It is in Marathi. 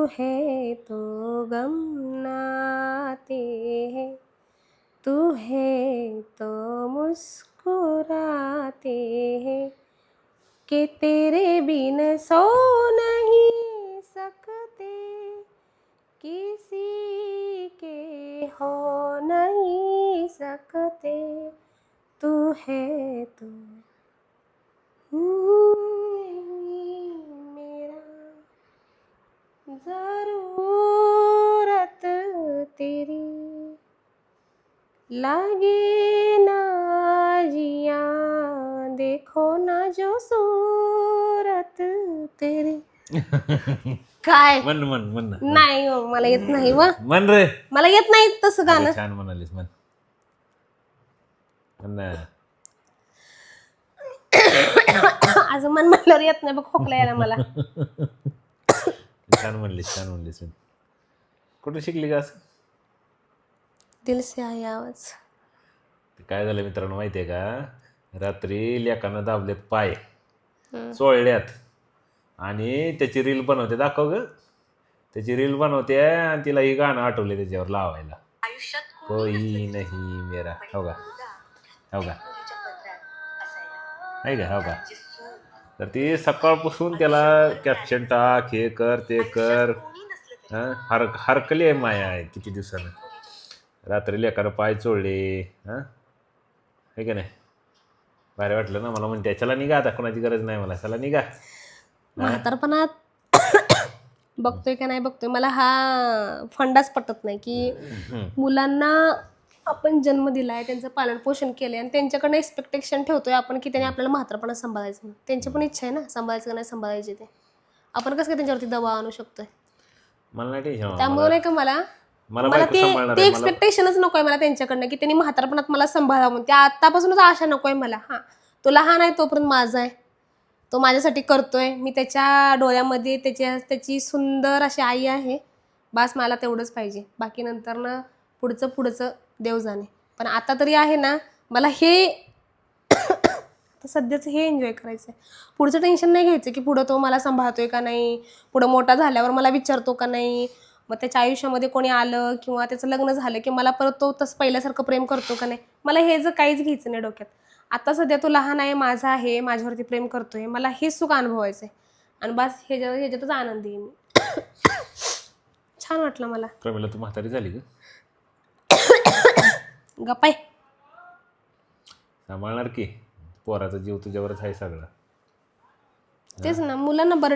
है तो गम नाते हैं, तू है तो मुस्कुराते हैं, कि तेरे बिन सो नहीं सकते, किसी के हो नहीं सकते, तू है तो मेरा जरूरत तेरी लागे ना जिया, देखो ना जो सूरत तेरी. काय म्हण म्हण म्हण ना. नाही हो, मला येत नाही व, म्हण रे. मला येत नाही तसं गाणं. छान म्हणालीस म्हण म्हण ना. अजून मन म्हणल्यावर येत नाही बघ, खोकला यायला मला. छान म्हणलीस म्हण. कुठे शिकली का असं? दिल से आहे आवाज. ते काय झालं मित्रांनो माहिती आहे का, रात्री लेकानं दाबलेत पाय चोळल्यात आणि त्याची रील बनवते, दाखव ग. त्याची रील बनवते आणि तिला ही गाणं आठवले त्याच्यावर लावायला, कोई नाही मेरा. हो का हो का आहे का हो का. तर ती सकाळपासून त्याला कॅप्शन टाक, हे कर ते कर, हरकली आहे माया आहे किती दिवसानं. रात्री लेकानं पाय चोळले, आहे का नाही. भारी वाटलं ना मला. म्हणते चला निघा आता, कोणाची गरज नाही मला, चला निघा. म्हातारपणात बघतोय का नाही बघतोय, मला हा फंडाच पटत नाही की मुलांना आपण जन्म दिलाय, त्यांचं पालन पोषण केलंय आणि त्यांच्याकडनं एक्सपेक्टेशन ठेवतोय आपण की त्यांनी आपल्याला म्हातारपणात सांभाळायचं. त्यांची पण इच्छा आहे ना सांभाळायचं का नाही सांभाळायचे, ते आपण कसं काय त्यांच्यावरती दबाव आणू शकतोय. मला नाही टेन्शन. त्यामुळे नाही का मला ते एक्सपेक्टेशनच नकोय मला त्यांच्याकडनं की त्यांनी म्हातारपणात मला सांभाळावं म्हणून. त्या आत्तापासूनच आशा नकोय मला. हा, तो लहान आहे तोपर्यंत माझा आहे, तो माझ्यासाठी करतोय, मी त्याच्या डोळ्यामध्ये त्याची सुंदर अशी आई आहे, बस मला तेवढंच पाहिजे. बाकी नंतर ना पुढचं देव जाणे. पण आता तरी आहे ना, मला हे सध्याचं हे एन्जॉय करायचं आहे. पुढचं टेन्शन नाही घ्यायचं की पुढं तो मला सांभाळतोय का नाही, पुढं मोठा झाल्यावर मला विचारतो का नाही, मग त्याच्या आयुष्यामध्ये कोणी आलं किंवा त्याचं लग्न झालं की मला परत तो तसं पहिल्यासारखं प्रेम करतो का नाही, मला हे जर काहीच घ्यायचं नाही डोक्यात. आता सध्या तो लहान आहे, माझा आहे, माझ्यावरती प्रेम करतोय, मला हे सुख अनुभवायचं आहे आणि बस ह्याच्यातच आनंदी आहे मी. छान वाटलं मला. प्रमिला तू म्हातारी झाली का? गप्पाय सांभाळणार की, पोराचा जीव तुझ्यावरच आहे सगळा. तेच ना, मुलांना बरं